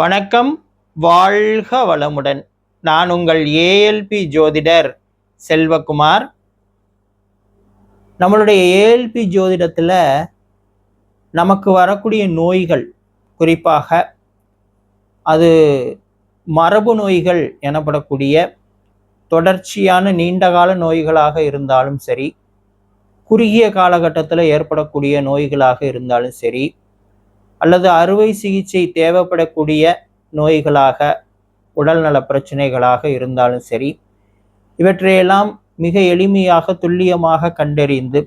வணக்கம். வாழ்க வளமுடன். நான் உங்கள் ஏஎல்பி ஜோதிடர் செல்வகுமார். நம்மளுடைய ஏஎல்பி ஜோதிடத்தில் நமக்கு வரக்கூடிய நோய்கள், குறிப்பாக அது மரபு நோய்கள் எனப்படக்கூடிய தொடர்ச்சியான நீண்டகால நோய்களாக இருந்தாலும் சரி, குறுகிய காலகட்டத்தில் ஏற்படக்கூடிய நோய்களாக இருந்தாலும் சரி, அல்லது அறுவை சிகிச்சை தேவைப்படக்கூடிய நோய்களாக, உடல்நல பிரச்சனைகளாக இருந்தாலும் சரி, இவற்றையெல்லாம் மிக எளிமையாக துல்லியமாக கண்டறிந்து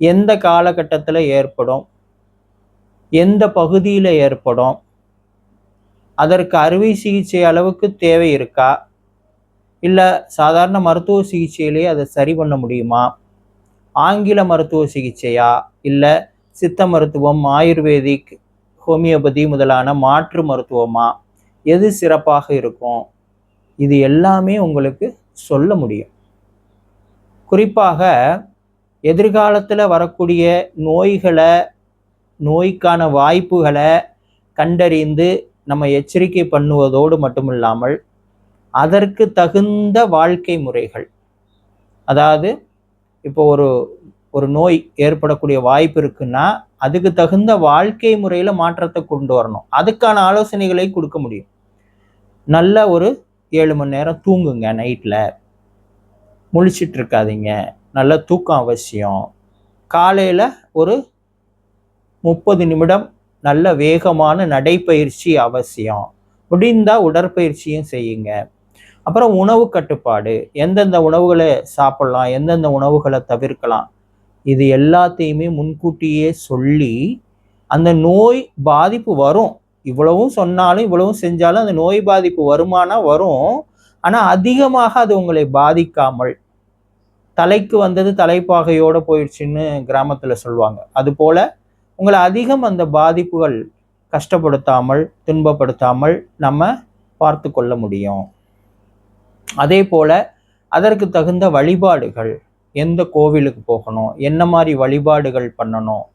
எந்த காலகட்டத்தில் ஏற்படும், எந்த பகுதியில் ஏற்படும், அதற்கு அறுவை சிகிச்சை அளவுக்கு தேவை இருக்கா, இல்லை சாதாரண மருத்துவ சிகிச்சையிலேயே அதை சரி பண்ண முடியுமா, ஆங்கில மருத்துவ சிகிச்சையா, இல்லை சித்த மருத்துவம், ஆயுர்வேதிக், ஹோமியோபதி முதலான மாற்று மருத்துவமா, எது சிறப்பாக இருக்கும், இது எல்லாமே உங்களுக்கு சொல்ல முடியும். குறிப்பாக எதிர்காலத்தில் வரக்கூடிய நோய்களை, நோய்க்கான வாய்ப்புகளை கண்டறிந்து நம்ம எச்சரிக்கை பண்ணுவதோடு மட்டுமில்லாமல் அதற்கு தகுந்த வாழ்க்கை முறைகள், அதாவது இப்போ ஒரு நோய் ஏற்படக்கூடிய வாய்ப்பு இருக்குன்னா அதுக்கு தகுந்த வாழ்க்கை முறையில் மாற்றத்தை கொண்டு வரணும். அதுக்கான ஆலோசனைகளை கொடுக்க முடியும். நல்ல ஒரு 7 மணி நேரம் தூங்குங்க, நைட்டில் முழிச்சிட்டு இருக்காதீங்க, நல்ல தூக்கம் அவசியம். காலையில் ஒரு 30 நிமிடம் நல்ல வேகமான நடைப்பயிற்சி அவசியம். முடிந்தால் உடற்பயிற்சியும் செய்யுங்க. அப்புறம் உணவு கட்டுப்பாடு, எந்தெந்த உணவுகளை சாப்பிடலாம், எந்தெந்த உணவுகளை தவிர்க்கலாம், இது எல்லாத்தையுமே முன்கூட்டியே சொல்லி, அந்த நோய் பாதிப்பு வரும், இவ்வளவும் சொன்னாலும் இவ்வளவும் செஞ்சாலும் அந்த நோய் பாதிப்பு வருமானா வரும். ஆனால் அதிகமாக அது உங்களை பாதிக்காமல், தலைக்கு வந்தது தலைப்பாகையோடு போயிடுச்சுன்னு கிராமத்தில் சொல்லுவாங்க, அதுபோல் உங்களை அதிகம் அந்த பாதிப்புகள் கஷ்டப்படுத்தாமல், துன்பப்படுத்தாமல் நம்ம பார்த்து கொள்ள முடியும். அதே போல் அதற்கு தகுந்த வழிபாடுகள், எந்த கோவிலுக்கு போகணும், என்ன மாதிரி வழிபாடுகள் பண்ணணும்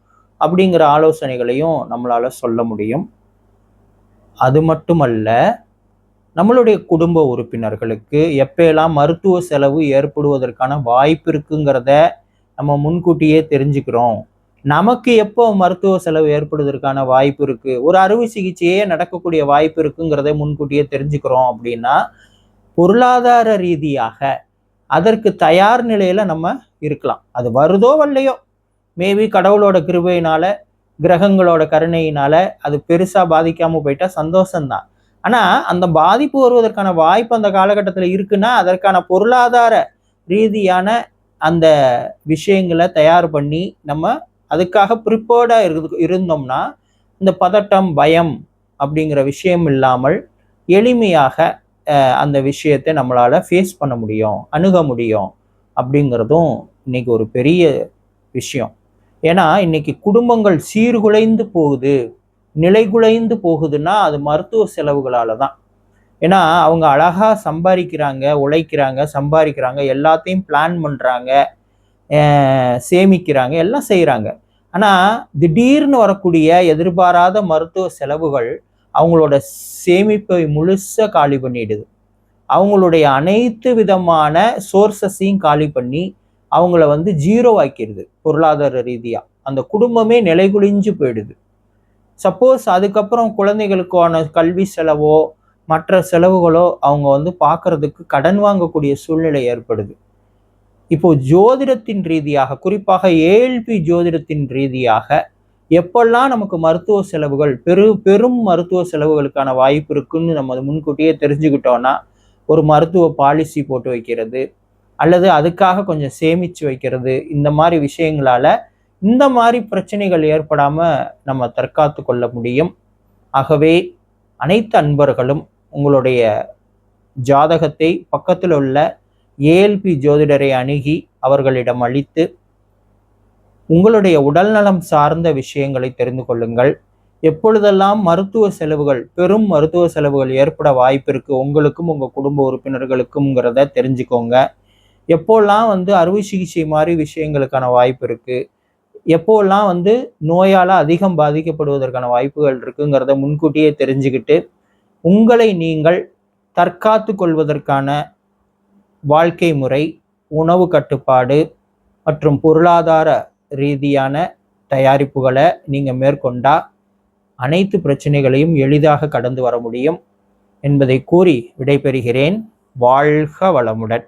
அப்படிங்கிற ஆலோசனைகளையும் நம்மளால் சொல்ல முடியும். அது மட்டுமல்ல, நம்மளுடைய குடும்ப உறுப்பினர்களுக்கு எப்பெல்லாம் மருத்துவ செலவு ஏற்படுவதற்கான வாய்ப்பு இருக்குங்கிறத நம்ம முன்கூட்டியே தெரிஞ்சுக்கிறோம். நமக்கு எப்போ மருத்துவ செலவு ஏற்படுவதற்கான வாய்ப்பு இருக்குது, ஒரு அறுவை சிகிச்சையே நடக்கக்கூடிய வாய்ப்பு இருக்குங்கிறத முன்கூட்டியே தெரிஞ்சுக்கிறோம் அப்படின்னா பொருளாதார ரீதியாக அதற்கு தயார் நிலையில் நம்ம இருக்கலாம். அது வருதோ வரலையோ, மேபி கடவுளோட கிருபையினால, கிரகங்களோட கருணையினால அது பெருசாக பாதிக்காமல் போயிட்டா சந்தோஷம்தான். ஆனால் அந்த பாதிப்பு வருவதற்கான வாய்ப்பு அந்த காலகட்டத்தில் இருக்குன்னா அதற்கான பொருளாதார ரீதியான அந்த விஷயங்களை தயார் பண்ணி நம்ம அதுக்காக ப்ரிப்பேர்டாக இருந்தோம்னா இந்த பதட்டம், பயம் அப்படிங்கிற விஷயம் இல்லாமல் எளிமையாக அந்த விஷயத்தை நம்மளால் ஃபேஸ் பண்ண முடியும், அணுக முடியும். அப்படிங்கிறதும் இன்னைக்கு ஒரு பெரிய விஷயம். ஏன்னா இன்னைக்கு குடும்பங்கள் சீர்குலைந்து போகுது, நிலைகுலைந்து போகுதுன்னா அது மருத்துவ செலவுகளால் தான். ஏன்னா அவங்க அழகாக சம்பாதிக்கிறாங்க, உழைக்கிறாங்க, சம்பாதிக்கிறாங்க, எல்லாத்தையும் பிளான் பண்ணுறாங்க, சேமிக்கிறாங்க, எல்லாம் செய்கிறாங்க. ஆனால் திடீர்னு வரக்கூடிய எதிர்பாராத மருத்துவ செலவுகள் அவங்களோட சேமிப்பை முழுசாக காலி பண்ணிடுது. அவங்களுடைய அனைத்து விதமான சோர்ஸஸையும் காலி பண்ணி அவங்கள ஜீரோ ஆக்கிடுது. பொருளாதார ரீதியாக அந்த குடும்பமே நிலைகுலிஞ்சு போயிடுது. சப்போஸ் அதுக்கப்புறம் குழந்தைகளுக்கான கல்வி செலவோ மற்ற செலவுகளோ அவங்க பார்க்கறதுக்கு கடன் வாங்கக்கூடிய சூழ்நிலை ஏற்படுது. இப்போ ஜோதிடத்தின் ரீதியாக, குறிப்பாக ஏஎல்பி ஜோதிடத்தின் ரீதியாக எப்பெல்லாம் நமக்கு மருத்துவ செலவுகள், பெரும் மருத்துவ செலவுகளுக்கான வாய்ப்பு இருக்குன்னு நம்ம முன்கூட்டியே தெரிஞ்சுக்கிட்டோன்னா ஒரு மருத்துவ பாலிசி போட்டு வைக்கிறது, அல்லது அதுக்காக கொஞ்சம் சேமித்து வைக்கிறது, இந்த மாதிரி விஷயங்களால் இந்த மாதிரி பிரச்சனைகள் ஏற்படாமல் நம்ம தற்காத்து கொள்ள முடியும். ஆகவே அனைத்து அன்பர்களும் உங்களுடைய ஜாதகத்தை பக்கத்தில் உள்ள ஏஎல்பி ஜோதிடரை அணுகி அவர்களிடம் அளித்து உங்களுடைய உடல்நலம் சார்ந்த விஷயங்களை தெரிந்து கொள்ளுங்கள். எப்பொழுதெல்லாம் மருத்துவ செலவுகள், பெரும் மருத்துவ செலவுகள் ஏற்பட வாய்ப்பு இருக்குது உங்களுக்கும் உங்கள் குடும்ப உறுப்பினர்களுக்கும்ங்கிறத தெரிஞ்சுக்கோங்க. எப்போல்லாம் அறுவை சிகிச்சை மாதிரி விஷயங்களுக்கான வாய்ப்பு இருக்குது, எப்போல்லாம் நோயால் அதிகம் பாதிக்கப்படுவதற்கான வாய்ப்புகள் இருக்குங்கிறத முன்கூட்டியே தெரிஞ்சுக்கிட்டு உங்களை நீங்கள் தற்காத்து கொள்வதற்கான வாழ்க்கை முறை, உணவு கட்டுப்பாடு மற்றும் பொருளாதார ரீதியான தயாரிப்புகளை நீங்கள் மேற்கொண்டா அனைத்து பிரச்சனைகளையும் எளிதாக கடந்து வர முடியும் என்பதை கூறி விடைபெறுகிறேன். வாழ்க வளமுடன்.